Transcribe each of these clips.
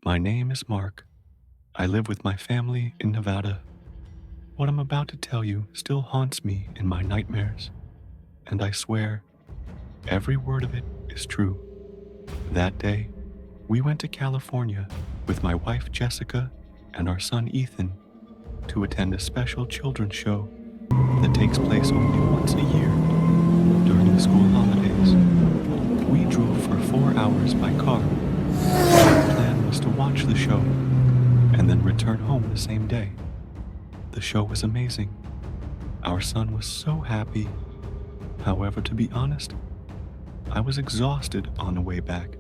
My name is Mark. I live with my family in Nevada. What I'm about to tell you still haunts me in my nightmares, and I swear every word of it is true. That day, we went to California with my wife Jessica and our son Ethan to attend a special children's show that takes place only once a year during the school holidays. We drove for 4 hours by car. Our plan was to watch the show and then return home the same day. The show was amazing. Our son was so happy. However, to be honest, I was exhausted on the way back.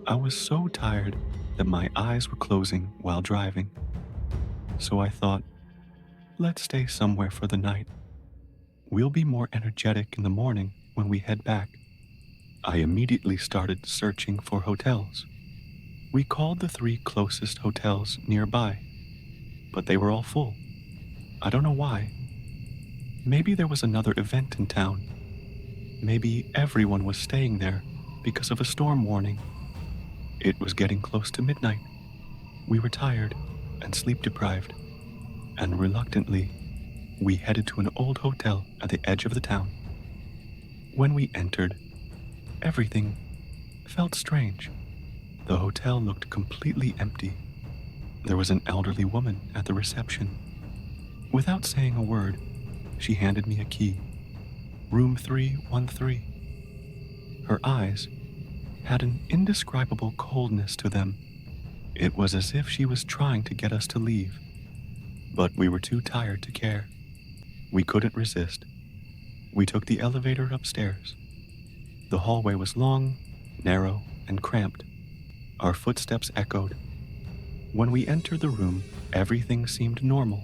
I was so tired that my eyes were closing while driving. So I thought, let's stay somewhere for the night. We'll be more energetic in the morning when we head back. I immediately started searching for hotels. We called the 3 closest hotels nearby, but they were all full. I don't know why. Maybe there was another event in town. Maybe everyone was staying there because of a storm warning. It was getting close to midnight. We were tired and sleep deprived, and reluctantly, we headed to an old hotel at the edge of the town. When we entered, everything felt strange. The hotel looked completely empty. There was an elderly woman at the reception. Without saying a word, she handed me a key. Room 313. Her eyes had an indescribable coldness to them. It was as if she was trying to get us to leave, but we were too tired to care. We couldn't resist. We took the elevator upstairs. The hallway was long, narrow, and cramped. Our footsteps echoed. When we entered the room, everything seemed normal.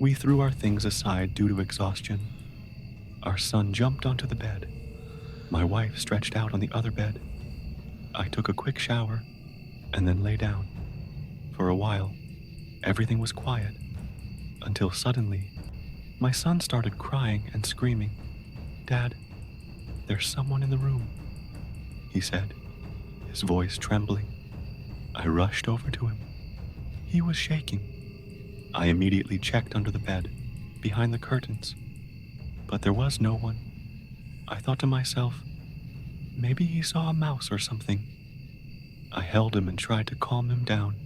We threw our things aside due to exhaustion. Our son jumped onto the bed. My wife stretched out on the other bed. I took a quick shower and then lay down. For a while, everything was quiet, until suddenly, my son started crying and screaming. "Dad, there's someone in the room," he said, his voice trembling. I rushed over to him. He was shaking. I immediately checked under the bed, behind the curtains, but there was no one. I thought to myself, maybe he saw a mouse or something. I held him and tried to calm him down.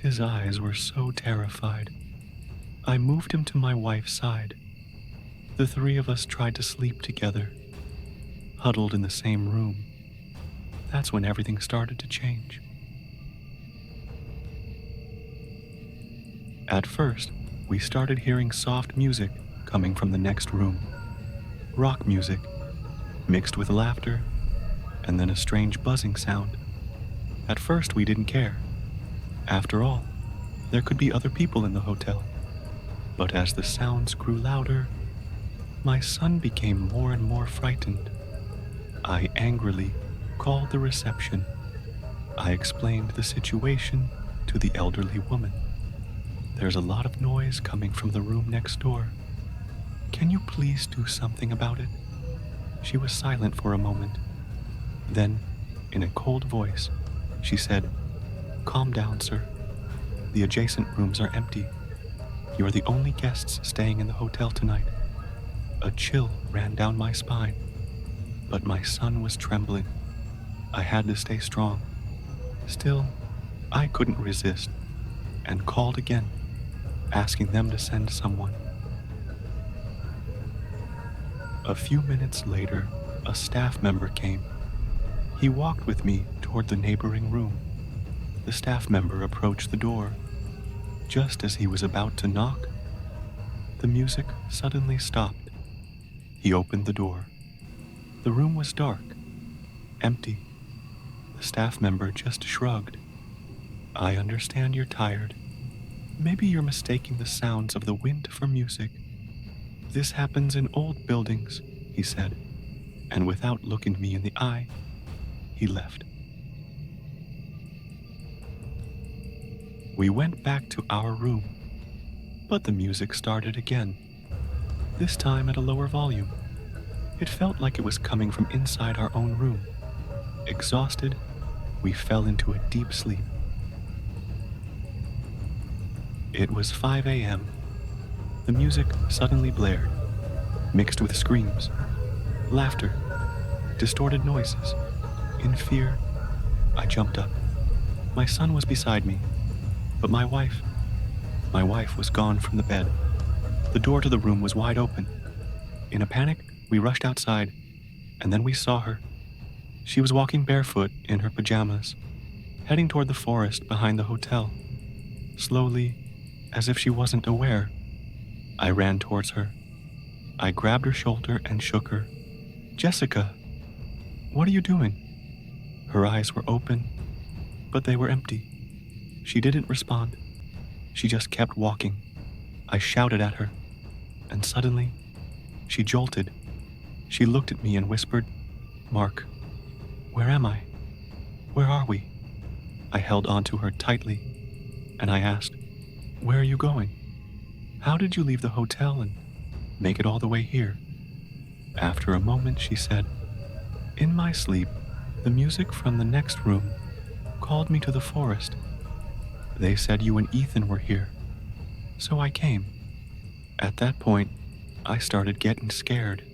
His eyes were so terrified. I moved him to my wife's side. The 3 of us tried to sleep together, huddled in the same room. That's when everything started to change. At first, we started hearing soft music coming from the next room. Rock music, mixed with laughter, and then a strange buzzing sound. At first, we didn't care. After all, there could be other people in the hotel. But as the sounds grew louder, my son became more and more frightened. I angrily called the reception. I explained the situation to the elderly woman. "There's a lot of noise coming from the room next door. Can you please do something about it?" She was silent for a moment. Then, in a cold voice, she said, "Calm down, sir. The adjacent rooms are empty. You are the only guests staying in the hotel tonight." A chill ran down my spine, but my son was trembling. I had to stay strong. Still, I couldn't resist and called again, asking them to send someone. A few minutes later, a staff member came. He walked with me toward the neighboring room. The staff member approached the door. Just as he was about to knock, the music suddenly stopped. He opened the door. The room was dark, empty. The staff member just shrugged. "I understand you're tired. Maybe you're mistaking the sounds of the wind for music. This happens in old buildings," he said, and without looking me in the eye, he left. We went back to our room, but the music started again, this time at a lower volume. It felt like it was coming from inside our own room. Exhausted, we fell into a deep sleep. It was 5 a.m. The music suddenly blared, mixed with screams, laughter, distorted noises. In fear, I jumped up. My son was beside me, but my wife was gone from the bed. The door to the room was wide open. In a panic, we rushed outside, and then we saw her. She was walking barefoot in her pajamas, heading toward the forest behind the hotel. Slowly, as if she wasn't aware, I ran towards her. I grabbed her shoulder and shook her. "Jessica, what are you doing?" Her eyes were open, but they were empty. She didn't respond. She just kept walking. I shouted at her, and suddenly, she jolted. She looked at me and whispered, "Mark, where am I? Where are we?" I held onto her tightly, and I asked, "Where are you going? How did you leave the hotel and make it all the way here?" After a moment, she said, "In my sleep, the music from the next room called me to the forest. They said you and Ethan were here, so I came." At that point, I started getting scared.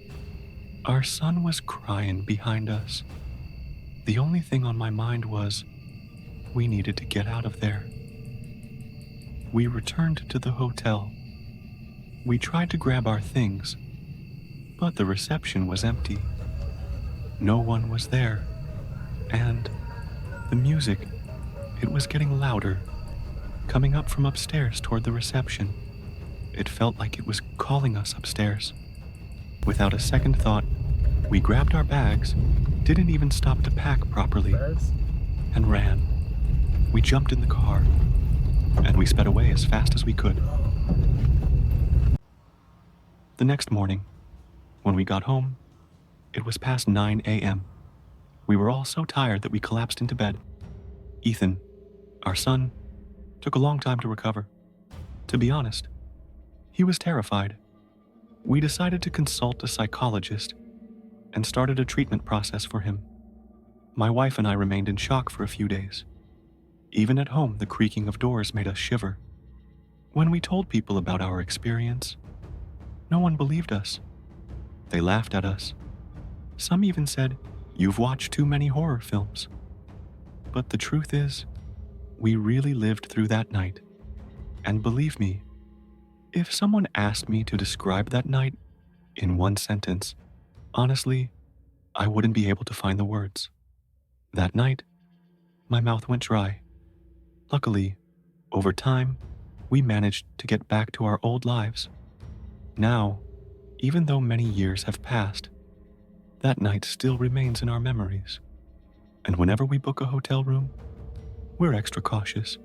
Our son was crying behind us. The only thing on my mind was, we needed to get out of there. We returned to the hotel. We tried to grab our things, but the reception was empty. No one was there, and the music, it was getting louder, coming up from upstairs toward the reception. It felt like it was calling us upstairs. Without a second thought, we grabbed our bags, didn't even stop to pack properly, and ran. We jumped in the car, and we sped away as fast as we could. The next morning, when we got home, it was past 9 a.m. We were all so tired that we collapsed into bed. Ethan, our son, took a long time to recover. To be honest, he was terrified. We decided to consult a psychologist and started a treatment process for him. My wife and I remained in shock for a few days. Even at home, the creaking of doors made us shiver. When we told people about our experience, no one believed us. They laughed at us. Some even said, "You've watched too many horror films." But the truth is, we really lived through that night. And believe me, if someone asked me to describe that night in one sentence, honestly, I wouldn't be able to find the words. That night, my mouth went dry. Luckily, over time, we managed to get back to our old lives. Now, even though many years have passed, that night still remains in our memories. And whenever we book a hotel room, we're extra cautious.